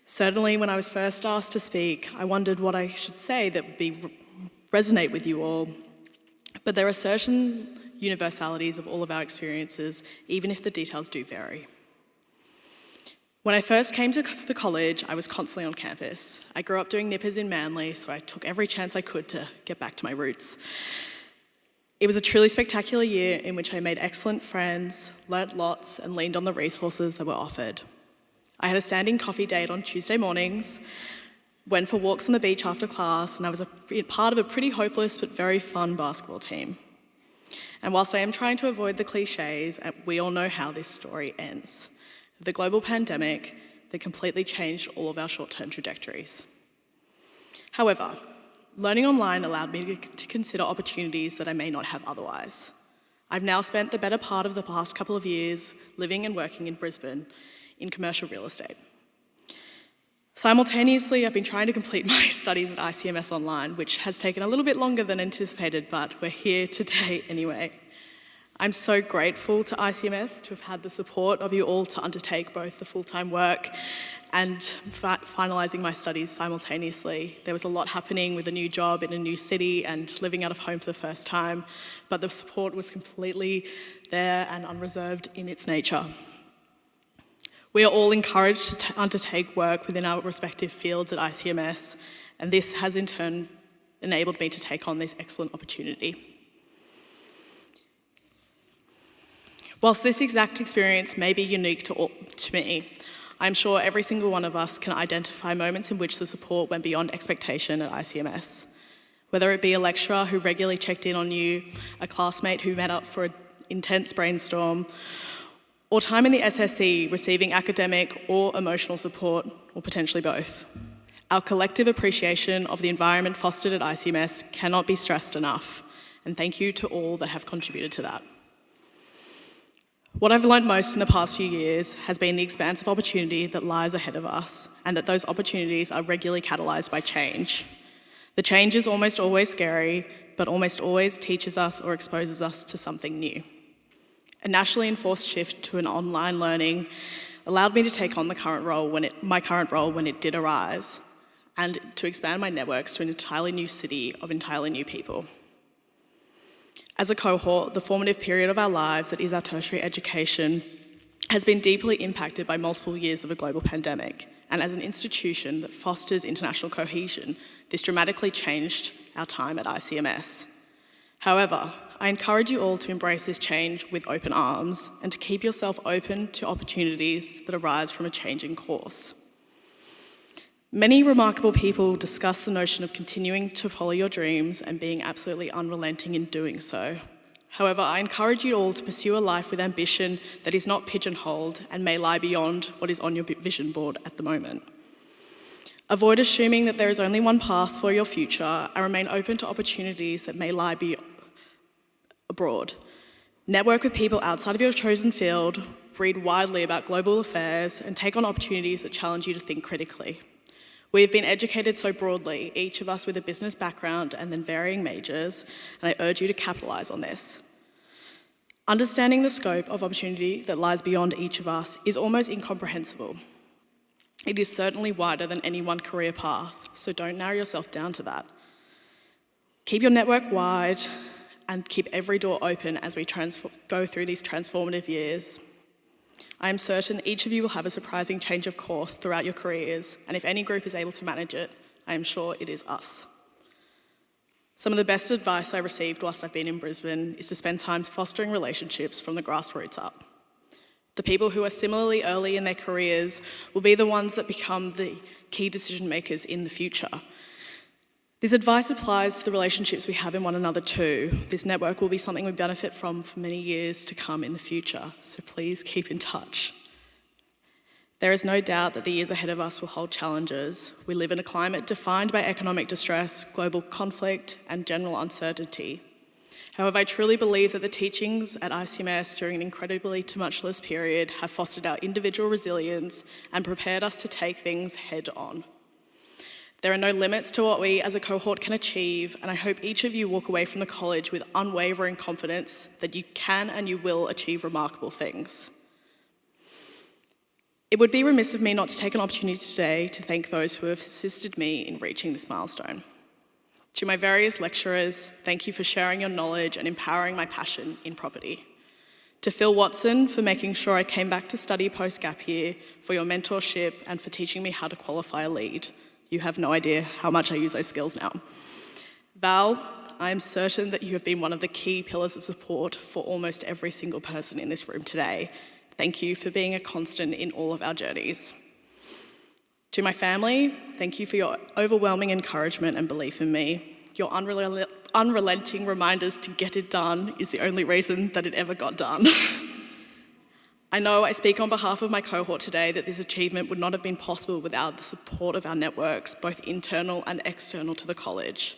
Certainly, when I was first asked to speak, I wondered what I should say that would resonate with you all. But there are certain universalities of all of our experiences, even if the details do vary. When I first came to the college, I was constantly on campus. I grew up doing nippers in Manly, so I took every chance I could to get back to my roots. It was a truly spectacular year in which I made excellent friends, learnt lots, and leaned on the resources that were offered. I had a standing coffee date on Tuesday mornings, went for walks on the beach after class, and I was part of a pretty hopeless but very fun basketball team. And whilst I am trying to avoid the cliches, we all know how this story ends. The global pandemic that completely changed all of our short-term trajectories. However, learning online allowed me to consider opportunities that I may not have otherwise. I've now spent the better part of the past couple of years living and working in Brisbane in commercial real estate. Simultaneously, I've been trying to complete my studies at ICMS Online, which has taken a little bit longer than anticipated, but we're here today anyway. I'm so grateful to ICMS to have had the support of you all to undertake both the full-time work and finalising my studies simultaneously. There was a lot happening with a new job in a new city and living out of home for the first time, but the support was completely there and unreserved in its nature. We are all encouraged to undertake work within our respective fields at ICMS, and this has in turn enabled me to take on this excellent opportunity. Whilst this exact experience may be unique to me, I'm sure every single one of us can identify moments in which the support went beyond expectation at ICMS. Whether it be a lecturer who regularly checked in on you, a classmate who met up for an intense brainstorm, or time in the SSE receiving academic or emotional support, or potentially both. Our collective appreciation of the environment fostered at ICMS cannot be stressed enough, and thank you to all that have contributed to that. What I've learned most in the past few years has been the expansive opportunity that lies ahead of us, and that those opportunities are regularly catalysed by change. The change is almost always scary, but almost always teaches us or exposes us to something new. A nationally enforced shift to an online learning allowed me to take on my current role when it did arise. and to expand my networks to an entirely new city of entirely new people. As a cohort, the formative period of our lives that is our tertiary education has been deeply impacted by multiple years of a global pandemic, and as an institution that fosters international cohesion, this dramatically changed our time at ICMS. However, I encourage you all to embrace this change with open arms and to keep yourself open to opportunities that arise from a changing course. Many remarkable people discuss the notion of continuing to follow your dreams and being absolutely unrelenting in doing so. However, I encourage you all to pursue a life with ambition that is not pigeonholed and may lie beyond what is on your vision board at the moment. Avoid assuming that there is only one path for your future and remain open to opportunities that may lie abroad. Network with people outside of your chosen field, read widely about global affairs, and take on opportunities that challenge you to think critically. We have been educated so broadly, each of us with a business background and then varying majors, and I urge you to capitalise on this. Understanding the scope of opportunity that lies beyond each of us is almost incomprehensible. It is certainly wider than any one career path, so don't narrow yourself down to that. Keep your network wide and keep every door open as we go through these transformative years. I am certain each of you will have a surprising change of course throughout your careers, and if any group is able to manage it, I am sure it is us. Some of the best advice I received whilst I've been in Brisbane is to spend time fostering relationships from the grassroots up. The people who are similarly early in their careers will be the ones that become the key decision makers in the future. This advice applies to the relationships we have in one another too. This network will be something we benefit from for many years to come in the future, so please keep in touch. There is no doubt that the years ahead of us will hold challenges. We live in a climate defined by economic distress, global conflict, and general uncertainty. However, I truly believe that the teachings at ICMS during an incredibly tumultuous period have fostered our individual resilience and prepared us to take things head on. There are no limits to what we as a cohort can achieve, and I hope each of you walk away from the college with unwavering confidence that you can and you will achieve remarkable things. It would be remiss of me not to take an opportunity today to thank those who have assisted me in reaching this milestone. To my various lecturers, thank you for sharing your knowledge and empowering my passion in property. To Phil Watson for making sure I came back to study post-gap year, for your mentorship and for teaching me how to qualify a lead. You have no idea how much I use those skills now. Val, I am certain that you have been one of the key pillars of support for almost every single person in this room today. Thank you for being a constant in all of our journeys. To my family, thank you for your overwhelming encouragement and belief in me. Your unrelenting reminders to get it done is the only reason that it ever got done. I know I speak on behalf of my cohort today that this achievement would not have been possible without the support of our networks, both internal and external to the college.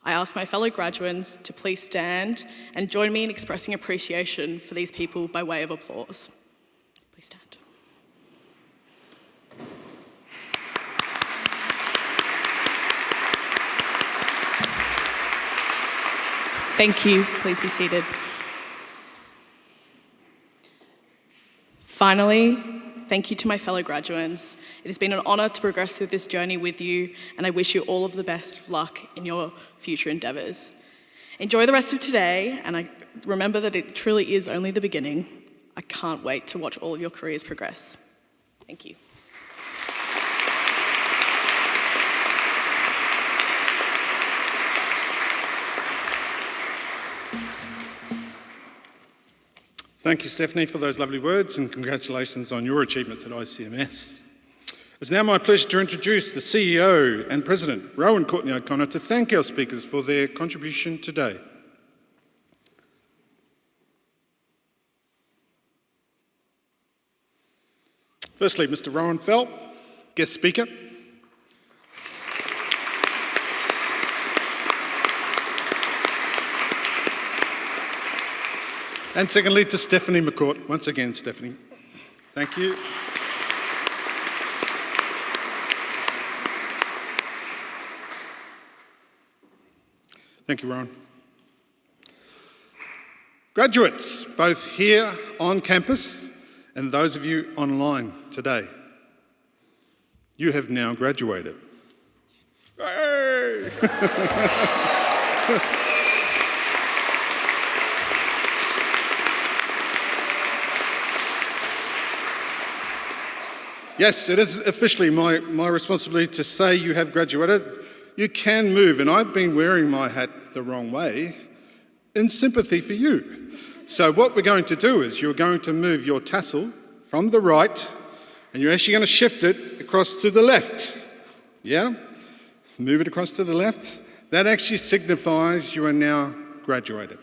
I ask my fellow graduands to please stand and join me in expressing appreciation for these people by way of applause. Please stand. Thank you. Please be seated. Finally, thank you to my fellow graduands. It has been an honour to progress through this journey with you, and I wish you all of the best of luck in your future endeavours. Enjoy the rest of today, and I remember that it truly is only the beginning. I can't wait to watch all of your careers progress. Thank you. Thank you, Stephanie, for those lovely words, and congratulations on your achievements at ICMS. It's now my pleasure to introduce the CEO and President, Rowan Courtney O'Connor, to thank our speakers for their contribution today. Firstly, Mr. Rowan Felt, guest speaker. And secondly, to Stephanie McCourt. Once again, Stephanie, thank you. Thank you, Rowan. Graduates, both here on campus and those of you online today, you have now graduated. Hey! Yes, it is officially my responsibility to say you have graduated. You can move, and I've been wearing my hat the wrong way in sympathy for you. So what we're going to do is you're going to move your tassel from the right, and you're actually going to shift it across to the left. Yeah? Move it across to the left. That actually signifies you are now graduated.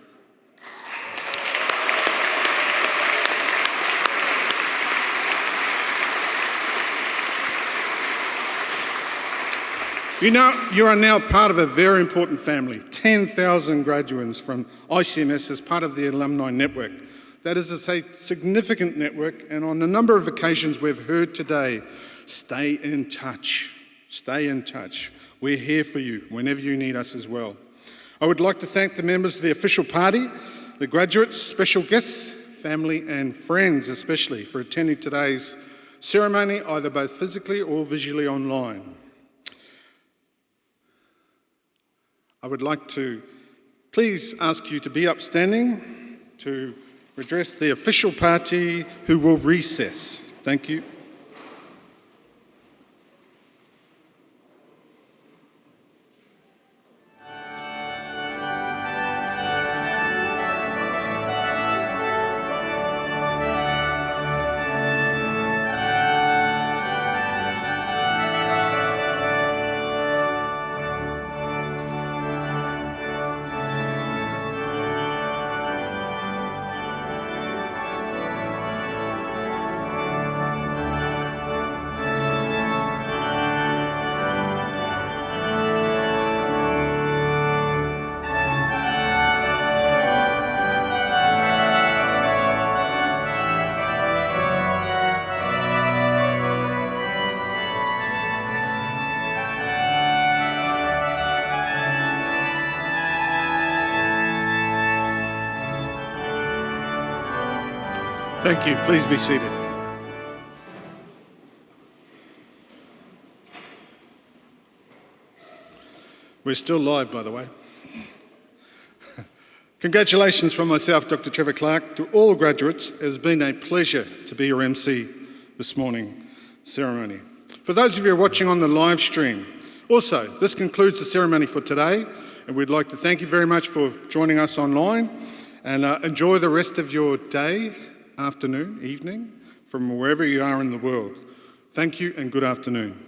You know, you are now part of a very important family, 10,000 graduands from ICMS as part of the alumni network. That is a significant network, and on a number of occasions we've heard today, stay in touch. Stay in touch. We're here for you whenever you need us as well. I would like to thank the members of the official party, the graduates, special guests, family and friends especially for attending today's ceremony, either both physically or visually online. I would like to please ask you to be upstanding to address the official party who will recess. Thank you. Thank you. Please be seated. We're still live, by the way. Congratulations from myself, Dr. Trevor Clark, to all graduates. It has been a pleasure to be your MC this morning ceremony. For those of you watching on the live stream, also, this concludes the ceremony for today, and we'd like to thank you very much for joining us online, and enjoy the rest of your day, afternoon, evening, from wherever you are in the world. Thank you and good afternoon.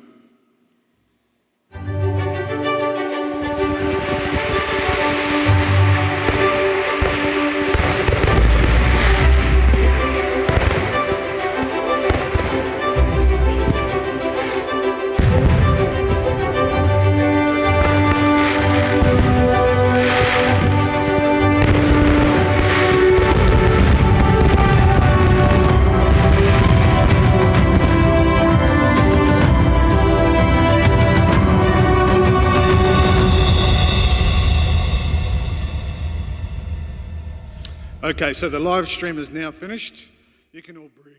Okay, so the live stream is now finished. You can all breathe.